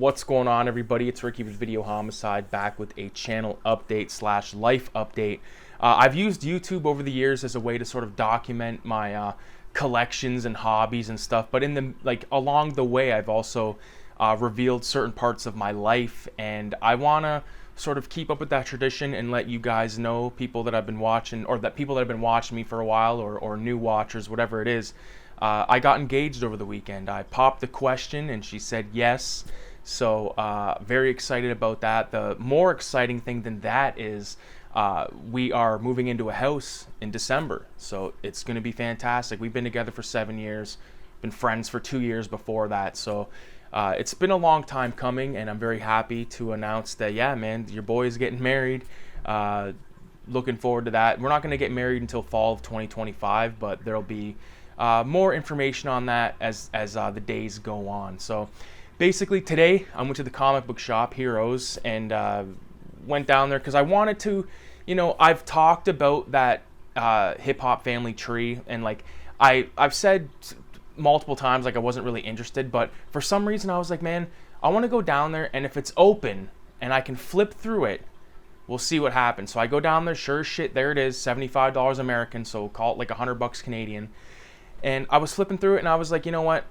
What's going on, everybody? It's Ricky with Videohomicide, back with a channel update slash life update. I've used YouTube over the years as a way to sort of document my collections and hobbies and stuff, but along the way, I've also revealed certain parts of my life, and I want to sort of keep up with that tradition and let you guys know, people that I've been watching, or that people that have been watching me for a while, or new watchers, whatever it is. I got engaged over the weekend. I popped the question and she said yes. So very excited about that. The more exciting thing than that is we are moving into a house in December. So it's going to be fantastic. We've been together for 7 years, been friends for 2 years before that. So it's been a long time coming, and I'm very happy to announce that, yeah, man, your boy is getting married. Looking forward to that. We're not going to get married until fall of 2025, but there'll be more information on that as the days go on. So basically today I went to the comic book shop, Heroes, and went down there because I wanted to, I've talked about that hip-hop family tree, and I've said multiple times I wasn't really interested, but for some reason I was like, man, I want to go down there, and if it's open and I can flip through it, we'll see what happens. So I go down there, sure as shit, there it is, $75 American, so call it $100 Canadian. And I was flipping through it, and I was like, you know what?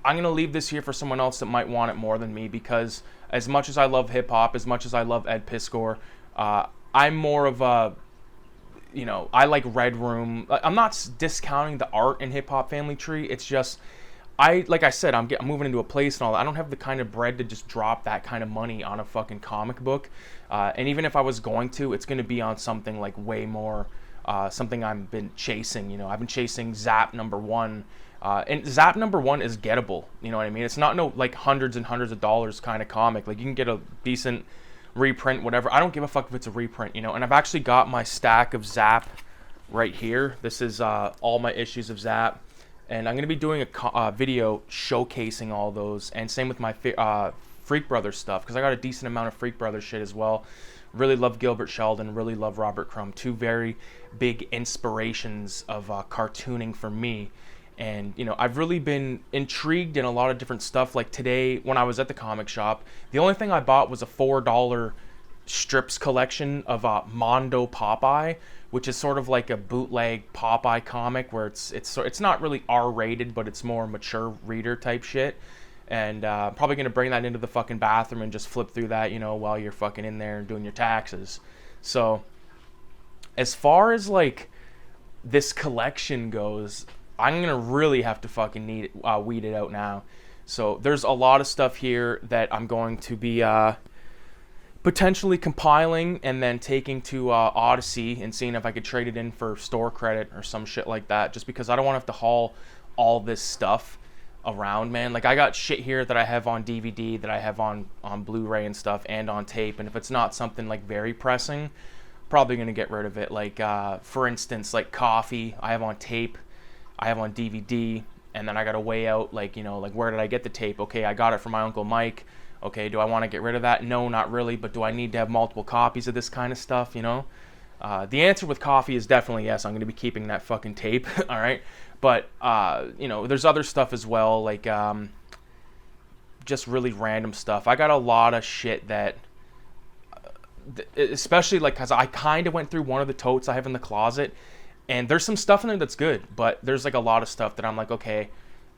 I'm going to leave this here for someone else that might want it more than me, because as much as I love hip-hop, as much as I love Ed Piskor, I'm more of a, I like Red Room. I'm not discounting the art in hip-hop family tree. It's just, like I said, I'm moving into a place and all that. I don't have the kind of bread to just drop that kind of money on a fucking comic book. And even if I was going to, it's going to be on something way more, something I've been chasing. I've been chasing Zap #1. And Zap #1 is gettable, you know what I mean? It's not no hundreds and hundreds of dollars kind of comic. You can get a decent reprint, whatever. I don't give a fuck if it's a reprint, And I've actually got my stack of Zap right here. This is all my issues of Zap, and I'm going to be doing a video showcasing all those, and same with my Freak Brothers stuff, because I got a decent amount of Freak Brothers shit as well. Really love Gilbert Sheldon, really love Robert Crumb, two very big inspirations of cartooning for me. And, I've really been intrigued in a lot of different stuff. Like today, when I was at the comic shop, the only thing I bought was a $4 strips collection of Mondo Popeye, which is sort of like a bootleg Popeye comic where it's not really R-rated, but it's more mature reader type shit. And I'm probably going to bring that into the fucking bathroom and just flip through that, while you're fucking in there doing your taxes. So as far as this collection goes, I'm going to really have to fucking weed it out now. So there's a lot of stuff here that I'm going to be potentially compiling and then taking to Odyssey and seeing if I could trade it in for store credit or some shit like that, just because I don't want to have to haul all this stuff around, man. I got shit here that I have on DVD, that I have on Blu-ray and stuff, and on tape, and if it's not something very pressing, probably going to get rid of it. For instance, coffee, I have on tape, I have on DVD, and then I got to weigh out, where did I get the tape? Okay, I got it from my Uncle Mike. Okay, do I want to get rid of that? No, not really, but do I need to have multiple copies of this kind of stuff, The answer with coffee is definitely yes. I'm going to be keeping that fucking tape, all right? But, there's other stuff as well, just really random stuff. I got a lot of shit that, especially, because I kind of went through one of the totes I have in the closet, and there's some stuff in there that's good, but there's a lot of stuff that I'm okay,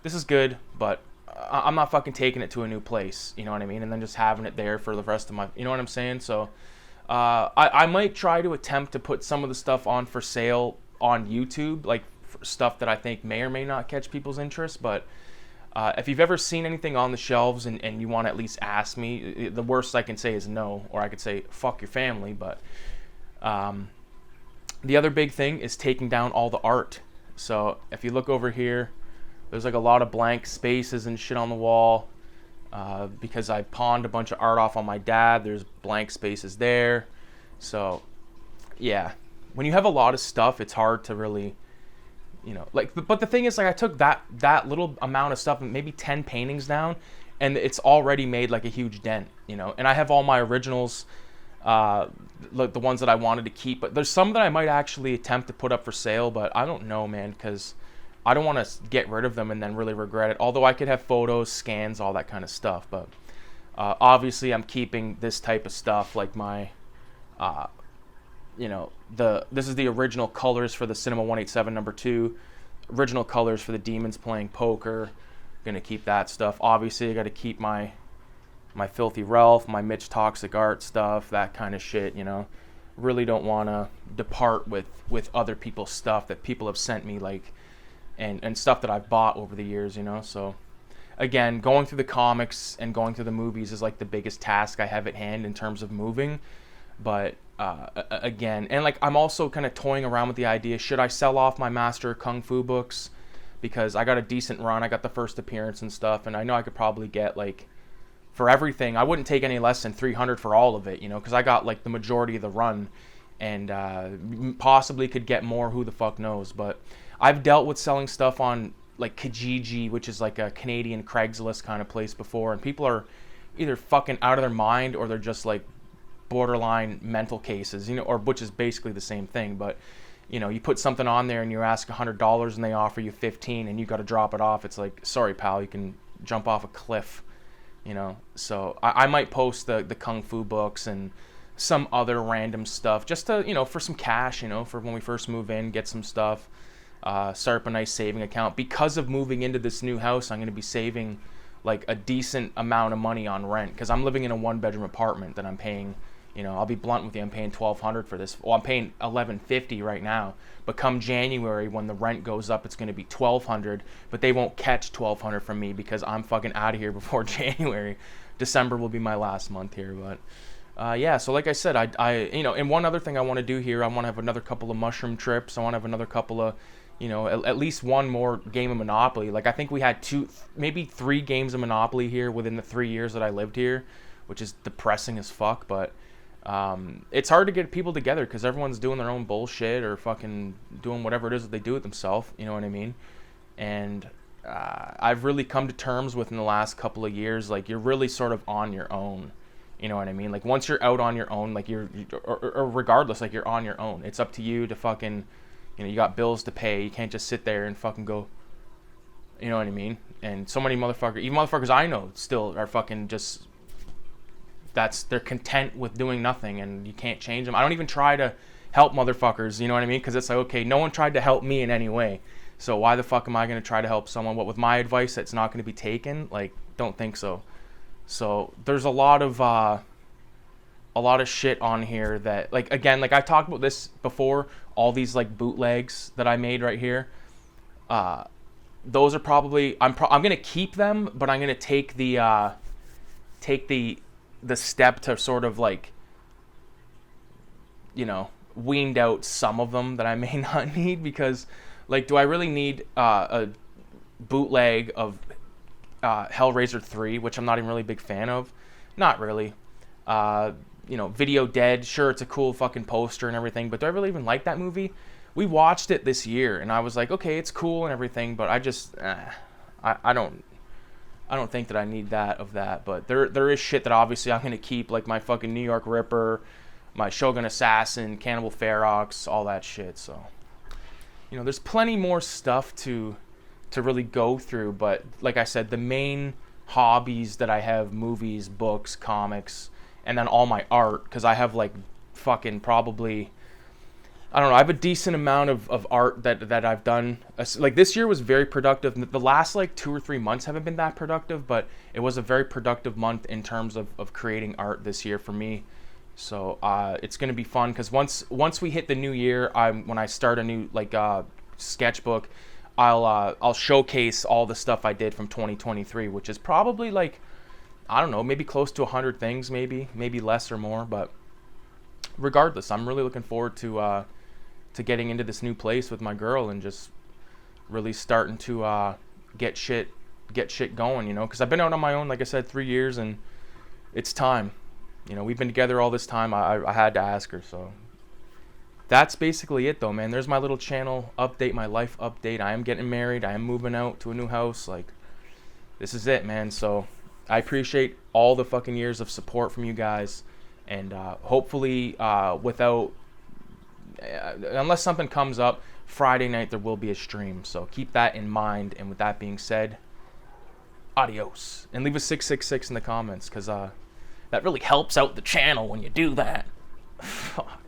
this is good, but I'm not fucking taking it to a new place, you know what I mean? And then just having it there for the rest of my, you know what I'm saying? So I might try to attempt to put some of the stuff on for sale on YouTube, for stuff that I think may or may not catch people's interest. But if you've ever seen anything on the shelves and you want to at least ask me, the worst I can say is no, or I could say fuck your family. But the other big thing is taking down all the art. So if you look over here, there's a lot of blank spaces and shit on the wall, because I pawned a bunch of art off on my dad. There's blank spaces there. So yeah, when you have a lot of stuff, it's hard to really, but the thing is, I took that little amount of stuff, maybe 10 paintings down, and it's already made a huge dent, and I have all my originals, the ones that I wanted to keep, but there's some that I might actually attempt to put up for sale, but I don't know, man, because I don't want to get rid of them and then really regret it. Although I could have photos, scans, all that kind of stuff. But Obviously, I'm keeping this type of stuff, like my, this is the original colors for the Cinema 187 #2, original colors for the Demons Playing Poker. Gonna keep that stuff. Obviously, I got to keep my Filthy Ralph, my Mitch Toxic Art stuff, that kind of shit. Really don't want to depart with other people's stuff that people have sent me, like, and stuff that I've bought over the years. So. Again, going through the comics and going through the movies is like the biggest task I have at hand in terms of moving. But again, and like I'm also kind of toying around with the idea, should I sell off my Master of Kung Fu books? Because I got a decent run, I got the first appearance and stuff, and I know I could probably get, like, for everything, I wouldn't take any less than $300 for all of it, because I got like the majority of the run, and possibly could get more, who the fuck knows. But I've dealt with selling stuff on like Kijiji, which is like a Canadian Craigslist kind of place before, and people are either fucking out of their mind or they're just like borderline mental cases, or which is basically the same thing. But you put something on there and you ask $100 and they offer you 15 and you got to drop it off. It's like, sorry pal, you can jump off a cliff. So I might post the Kung Fu books and some other random stuff just to for some cash, for when we first move in, get some stuff. Start up a nice saving account. Because of moving into this new house, I'm going to be saving like a decent amount of money on rent, because I'm living in a 1-bedroom apartment that I'm paying, I'll be blunt with you, I'm paying $1,200 for this. Well, I'm paying $1,150 right now, but come January when the rent goes up, it's going to be $1,200, but they won't catch $1,200 from me because I'm fucking out of here before January. December will be my last month here. But yeah, so like I said, I and one other thing I want to do here, I want to have another couple of mushroom trips. I want to have another couple of at least one more game of Monopoly. Like I think we had 2, maybe 3 games of Monopoly here within the 3 years that I lived here, which is depressing as fuck. But it's hard to get people together because everyone's doing their own bullshit or fucking doing whatever it is that they do with themselves. You know what I mean? And I've really come to terms with in the last couple of years, like you're really sort of on your own. You know what I mean? Like once you're out on your own, like or regardless, like you're on your own. It's up to you to fucking. You got bills to pay. You can't just sit there and fucking go, you know what I mean? And so many motherfuckers, even motherfuckers I know still are fucking just, they're content with doing nothing and you can't change them. I don't even try to help motherfuckers, you know what I mean? Because it's like, okay, no one tried to help me in any way. So why the fuck am I going to try to help someone? What, with my advice that's not going to be taken? Like, don't think so. So there's a lot of shit on here that, like, again, like I talked about this before, all these like bootlegs that I made right here, those are probably, I'm gonna keep them, but I'm gonna take the step to sort of like, weaned out some of them that I may not need, because like, do I really need a bootleg of Hellraiser 3, which I'm not even really a big fan of? Not really. Video Dead, sure, it's a cool fucking poster and everything, but do I really even like that movie? We watched it this year, and I was like, okay, it's cool and everything, but I just, I don't think that I need that of that. But there is shit that obviously I'm gonna keep, like my fucking New York Ripper, my Shogun Assassin, Cannibal Ferox, all that shit. So, there's plenty more stuff to really go through, but like I said, the main hobbies that I have: movies, books, comics, and then all my art, because I have like fucking probably, I don't know, I have a decent amount of art that I've done. Like this year was very productive. The last like 2 or 3 months haven't been that productive, but it was a very productive month in terms of creating art this year for me. So it's going to be fun, because once we hit the new year, when I start a new like sketchbook, I'll showcase all the stuff I did from 2023, which is probably like, I don't know, maybe close to 100 things, maybe less or more. But regardless, I'm really looking forward to getting into this new place with my girl and just really starting to get shit going, because I've been out on my own, like I said, 3 years, and it's time. We've been together all this time. I had to ask her. So that's basically it, though, man. There's my little channel update, my life update. I am getting married. I am moving out to a new house. Like, this is it, man. So I appreciate all the fucking years of support from you guys, and hopefully unless something comes up, Friday night there will be a stream, so keep that in mind. And with that being said, Adios. And leave a 666 in the comments, because that really helps out the channel when you do that. Fuck.